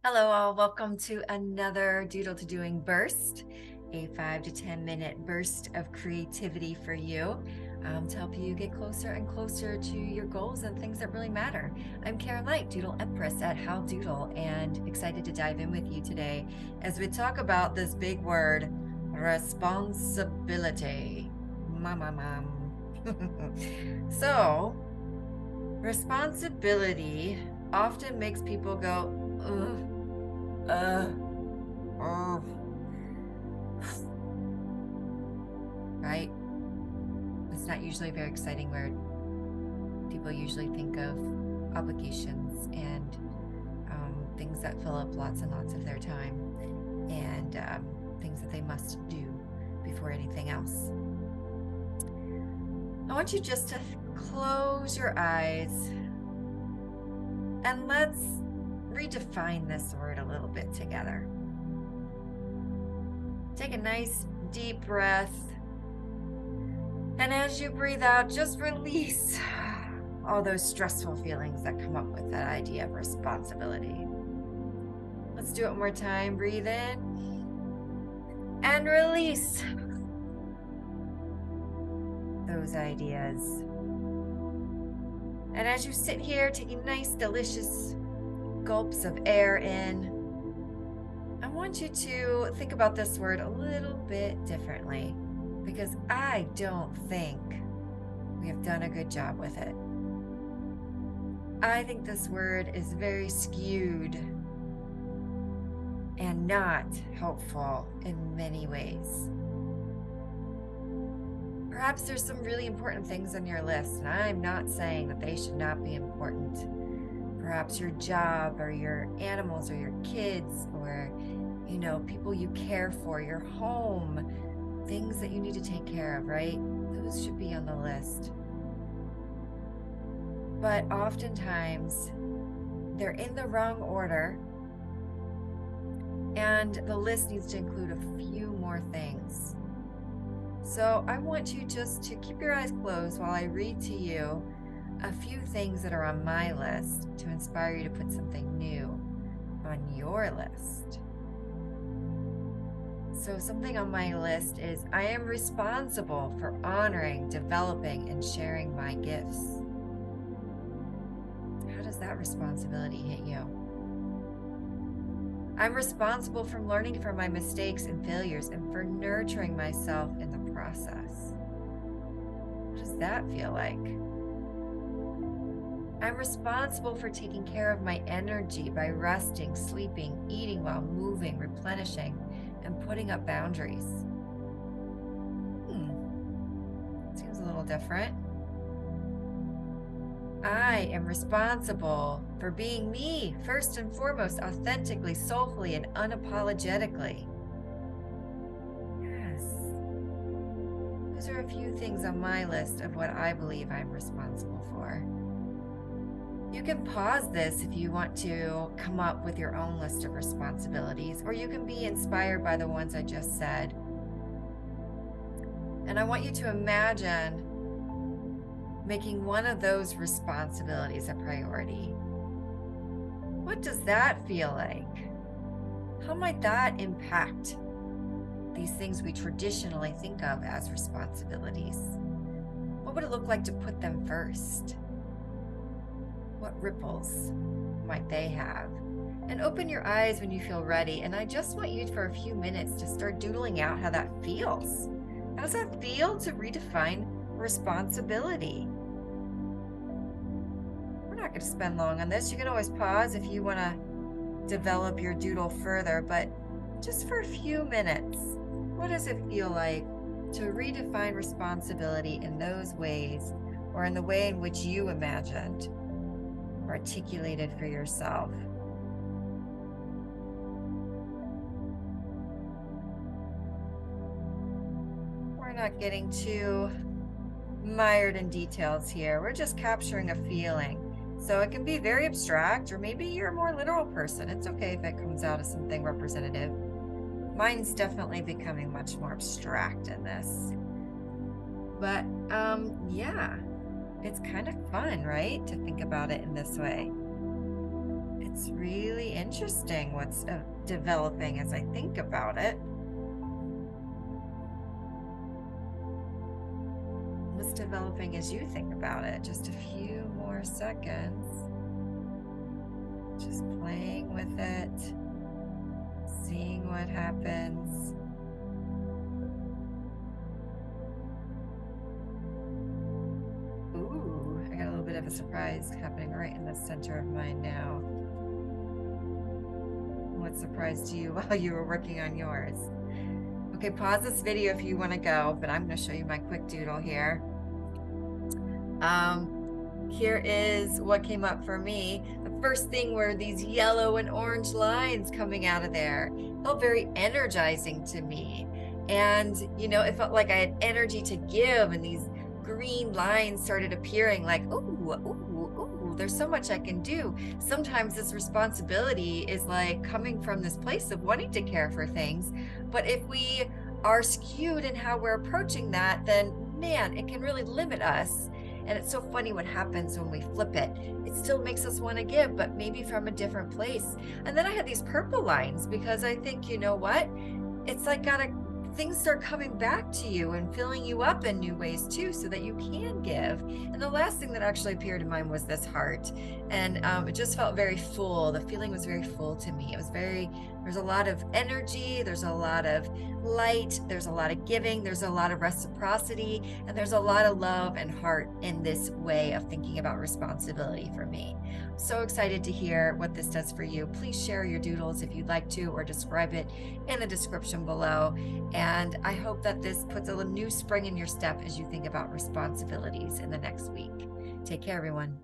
Hello, all. Welcome to another Doodle to Doing burst, a 5 to 10 minute burst of creativity for you to help you get closer and closer to your goals and things that really matter. I'm Karen Light, Doodle Empress at How Doodle, and excited to dive in with you today as we talk about this big word, responsibility. Mom. So, responsibility often makes people go, ugh. Oh, right? It's not usually a very exciting word. People usually think of obligations and things that fill up lots and lots of their time and things that they must do before anything else. I want you just to close your eyes and let's redefine this word a little bit together. Take a nice deep breath. And as you breathe out, just release all those stressful feelings that come up with that idea of responsibility. Let's do it one more time. Breathe in and release those ideas. And as you sit here taking nice, delicious gulps of air in, I want you to think about this word a little bit differently, because I don't think we have done a good job with it. I think this word is very skewed and not helpful in many ways. Perhaps there's some really important things on your list, and I'm not saying that they should not be important. Perhaps your job or your animals or your kids or, people you care for, your home, things that you need to take care of, right? Those should be on the list. But oftentimes they're in the wrong order, and the list needs to include a few more things. So I want you just to keep your eyes closed while I read to you a few things that are on my list to inspire you to put something new on your list. So something on my list is I am responsible for honoring, developing, and sharing my gifts. How does that responsibility hit you? I'm responsible for learning from my mistakes and failures and for nurturing myself in the process. What does that feel like? I'm responsible for taking care of my energy by resting, sleeping, eating while moving, replenishing, and putting up boundaries. Seems a little different. I am responsible for being me, first and foremost, authentically, soulfully, and unapologetically. Yes. Those are a few things on my list of what I believe I'm responsible for. You can pause this if you want to come up with your own list of responsibilities, or you can be inspired by the ones I just said. And I want you to imagine making one of those responsibilities a priority. What does that feel like? How might that impact these things we traditionally think of as responsibilities? What would it look like to put them first? What ripples might they have? And open your eyes when you feel ready. And I just want you for a few minutes to start doodling out how that feels. How does that feel to redefine responsibility? We're not going to spend long on this. You can always pause if you want to develop your doodle further, but just for a few minutes, what does it feel like to redefine responsibility in those ways, or in the way in which you imagined or articulated for yourself? We're not getting too mired in details here. We're just capturing a feeling. So it can be very abstract, or maybe you're a more literal person. It's okay if it comes out as something representative. Mine's definitely becoming much more abstract in this. But yeah, it's kind of fun, right? To think about it in this way. It's really interesting what's developing as I think about it. What's developing as you think about it? Just a few more seconds. Just playing with it, seeing what happens. Ooh, I got a little bit of a surprise happening right in the center of mine now. What surprised you while you were working on yours? Okay, pause this video if you want to go, but I'm going to show you my quick doodle here. Here is what came up for me. The first thing were these yellow and orange lines coming out of there. It felt very energizing to me. And, it felt like I had energy to give, and these green lines started appearing like, ooh, ooh, there's so much I can do. Sometimes this responsibility is like coming from this place of wanting to care for things. But if we are skewed in how we're approaching that, then man, it can really limit us. And it's so funny what happens when we flip it. It still makes us want to give, but maybe from a different place. And then I had these purple lines because I think, you know what? It's like things start coming back to you and filling you up in new ways too, so that you can give. And the last thing that actually appeared in mine was this heart. And it just felt very full. The feeling was very full to me. There's a lot of energy, there's a lot of light, there's a lot of giving, there's a lot of reciprocity, and there's a lot of love and heart in this way of thinking about responsibility for me. I'm so excited to hear what this does for you. Please share your doodles if you'd like to, or describe it in the description below. And I hope that this puts a new spring in your step as you think about responsibilities in the next week. Take care, everyone.